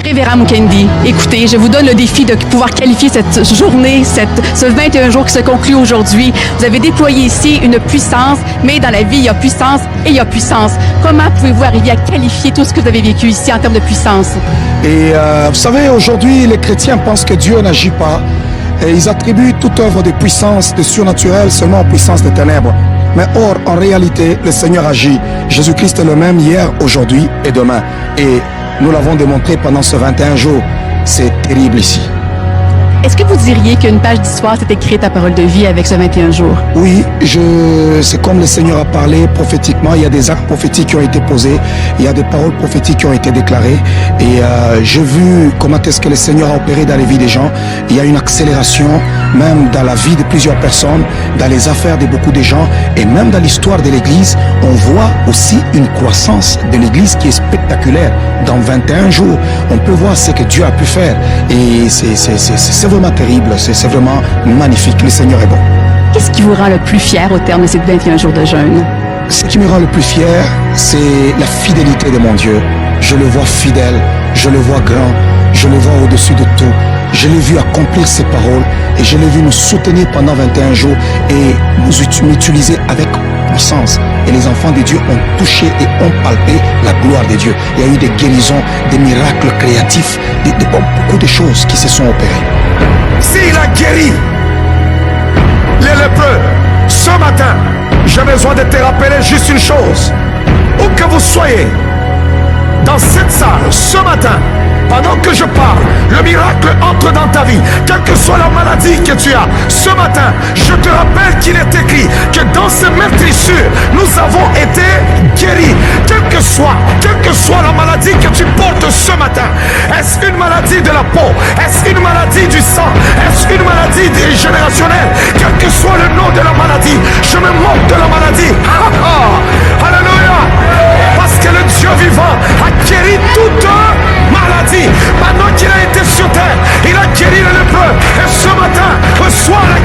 Révérend Mukendi, écoutez, je vous donne le défi de pouvoir qualifier cette journée, ce 21 jours qui se conclut aujourd'hui. Vous avez déployé ici une puissance, mais dans la vie, il y a puissance et il y a puissance. Comment pouvez-vous arriver à qualifier tout ce que vous avez vécu ici en termes de puissance? Et vous savez, aujourd'hui, les chrétiens pensent que Dieu n'agit pas. Et ils attribuent toute œuvre de puissance, de surnaturel, seulement aux puissances des ténèbres. Mais or, en réalité, le Seigneur agit. Jésus-Christ est le même hier, aujourd'hui et demain. Et nous l'avons démontré pendant ce 21 jours. C'est terrible ici. Est-ce que vous diriez qu'une page d'histoire s'est écrite à parole de vie avec ce 21 jours? Oui, c'est comme le Seigneur a parlé prophétiquement. Il y a des actes prophétiques qui ont été posés. Il y a des paroles prophétiques qui ont été déclarées. Et j'ai vu comment est-ce que le Seigneur a opéré dans les vies des gens. Il y a une accélération, même dans la vie de plusieurs personnes, dans les affaires de beaucoup de gens. Et même dans l'histoire de l'Église, on voit aussi une croissance de l'Église qui est spectaculaire. Dans 21 jours, on peut voir ce que Dieu a pu faire. Et c'est vraiment terrible, c'est vraiment magnifique. Le Seigneur est bon. Qu'est-ce qui vous rend le plus fier au terme de ces 21 jours de jeûne? Ce qui me rend le plus fier, c'est la fidélité de mon Dieu. Je le vois fidèle, je le vois grand, je le vois au-dessus de tout. Je l'ai vu accomplir ses paroles et je l'ai vu nous soutenir pendant 21 jours et nous utiliser avec puissance. Et les enfants de Dieu ont touché et ont palpé la gloire de Dieu. Il y a eu des guérisons, des miracles créatifs, beaucoup de choses qui se sont opérées. S'il a guéri les lépreux ce matin, j'ai besoin de te rappeler juste une chose. Où que vous soyez dans cette salle ce matin, pendant que je parle, le miracle entre dans ta vie. Quelle que soit la maladie que tu as, ce matin, je te rappelle qu'il est écrit que dans ces meurtrissures, nous avons été guéris. Quelle que soit la maladie que tu portes ce matin, est-ce une maladie de la peau, est-ce une maladie du sang, est-ce une maladie générationnelle, quel que soit le nom de la maladie, je me moque de la maladie. Alléluia, parce que le Dieu vivant a guéri toute maladie. Maintenant qu'il a été sur terre, il a guéri le lépreux. Et ce matin, reçois la